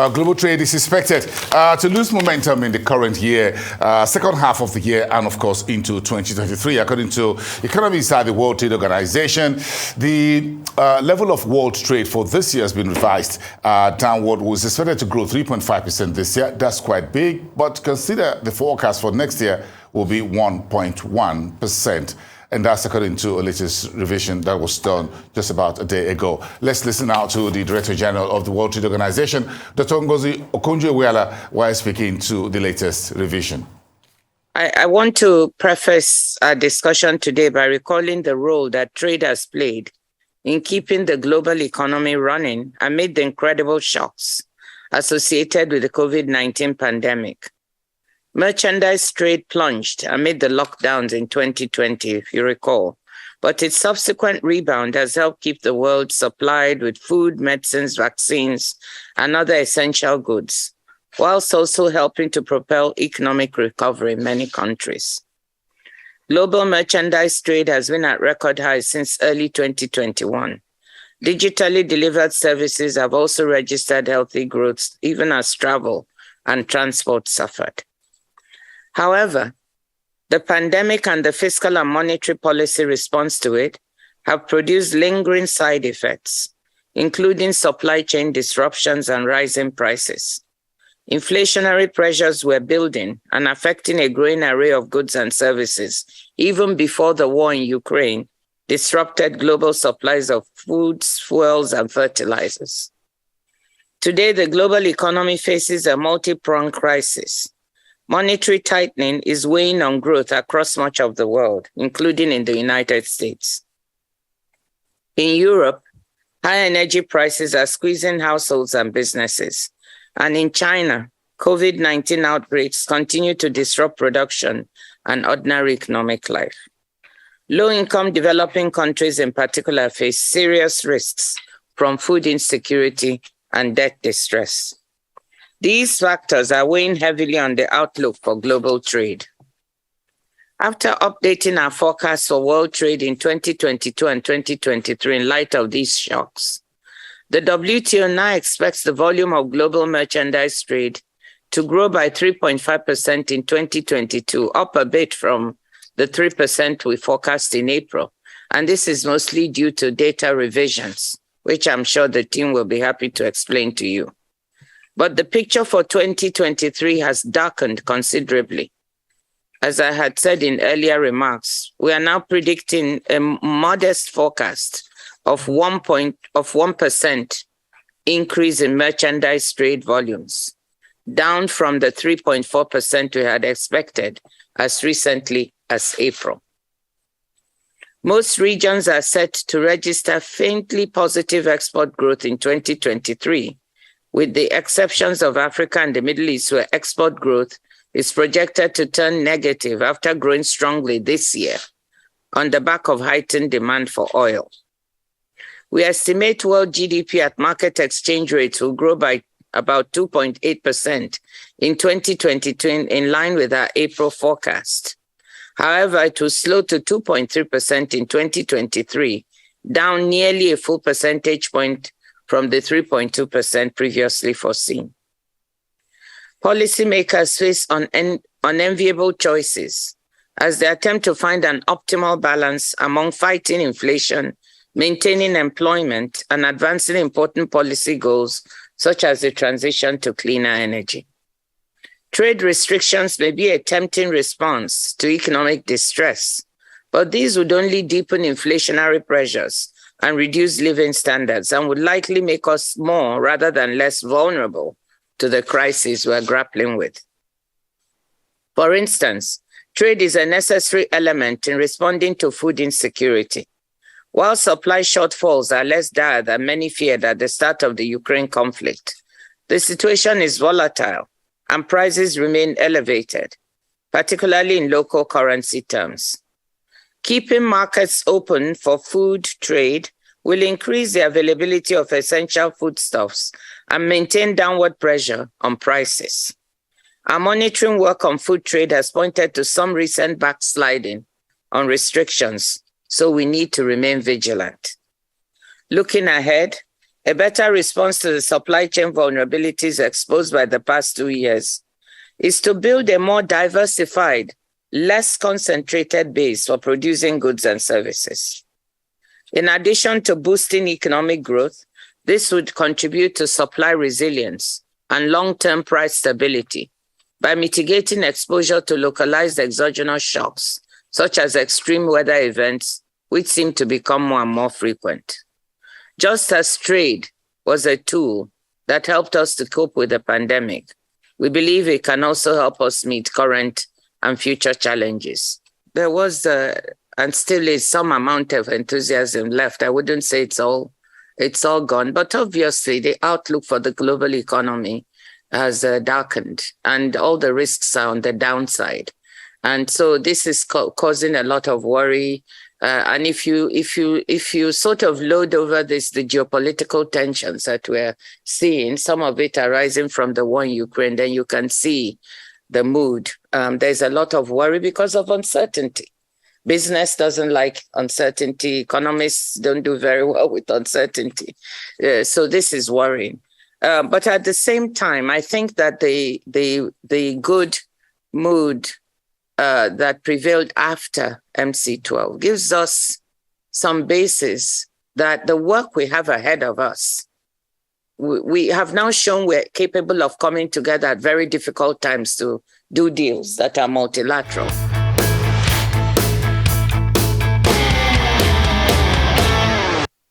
Global trade is expected to lose momentum in the current year, second half of the year, and of course into 2023. According to economists at the World Trade Organization, the level of world trade for this year has been revised downward. Was expected to grow 3.5% this year. That's quite big, but consider the forecast for next year will be 1.1%. And that's according to a latest revision that was done just about a day ago. Let's listen now to the Director General of the World Trade Organization, Dr. Ngozi Okonjo-Iweala, while speaking to the latest revision. I want to preface our discussion today by recalling the role that trade has played in keeping the global economy running amid the incredible shocks associated with the COVID-19 pandemic. Merchandise trade plunged amid the lockdowns in 2020, if you recall, but its subsequent rebound has helped keep the world supplied with food, medicines, vaccines, and other essential goods, whilst also helping to propel economic recovery in many countries. Global merchandise trade has been at record highs since early 2021. Digitally delivered services have also registered healthy growth, even as travel and transport suffered. However, the pandemic and the fiscal and monetary policy response to it have produced lingering side effects, including supply chain disruptions and rising prices. Inflationary pressures were building and affecting a growing array of goods and services, even before the war in Ukraine disrupted global supplies of foods, fuels, and fertilizers. Today, the global economy faces a multi-pronged crisis. Monetary tightening is weighing on growth across much of the world, including in the United States. In Europe, high energy prices are squeezing households and businesses. And in China, COVID-19 outbreaks continue to disrupt production and ordinary economic life. Low-income developing countries in particular face serious risks from food insecurity and debt distress. These factors are weighing heavily on the outlook for global trade. After updating our forecast for world trade in 2022 and 2023 in light of these shocks, the WTO now expects the volume of global merchandise trade to grow by 3.5% in 2022, up a bit from the 3% we forecast in April. And this is mostly due to data revisions, which I'm sure the team will be happy to explain to you. But the picture for 2023 has darkened considerably. As I had said in earlier remarks, we are now predicting a modest forecast of 1% increase in merchandise trade volumes, down from the 3.4% we had expected as recently as April. Most regions are set to register faintly positive export growth in 2023, with the exceptions of Africa and the Middle East, where export growth is projected to turn negative after growing strongly this year on the back of heightened demand for oil. We estimate world GDP at market exchange rates will grow by about 2.8% in 2022 in line with our April forecast. However, it will slow to 2.3% in 2023, down nearly a full percentage point from the 3.2% previously foreseen. Policymakers face unenviable choices as they attempt to find an optimal balance among fighting inflation, maintaining employment, and advancing important policy goals such as the transition to cleaner energy. Trade restrictions may be a tempting response to economic distress, but these would only deepen inflationary pressures and reduce living standards and would likely make us more rather than less vulnerable to the crises we're grappling with. For instance, trade is a necessary element in responding to food insecurity. While supply shortfalls are less dire than many feared at the start of the Ukraine conflict, the situation is volatile and prices remain elevated, particularly in local currency terms. Keeping markets open for food trade will increase the availability of essential foodstuffs and maintain downward pressure on prices. Our monitoring work on food trade has pointed to some recent backsliding on restrictions, so we need to remain vigilant. Looking ahead, A better response to the supply chain vulnerabilities exposed by the past 2 years is to build a more diversified, less concentrated base for producing goods and services. In addition to boosting economic growth, this would contribute to supply resilience and long-term price stability by mitigating exposure to localized exogenous shocks, such as extreme weather events, which seem to become more and more frequent. Just as trade was a tool that helped us to cope with the pandemic, we believe it can also help us meet current and future challenges. There was and still is some amount of enthusiasm left. I wouldn't say it's all gone, but obviously the outlook for the global economy has darkened, and all the risks are on the downside. And so this is causing a lot of worry. And if you sort of load over this, the geopolitical tensions that we're seeing, some of it arising from the war in Ukraine, then you can see the mood. There's a lot of worry because of uncertainty. Business doesn't like uncertainty. Economists don't do very well with uncertainty. So this is worrying. But at the same time, I think that the good mood that prevailed after MC12 gives us some basis that the work we have ahead of us, we have now shown we're capable of coming together at very difficult times to do deals that are multilateral.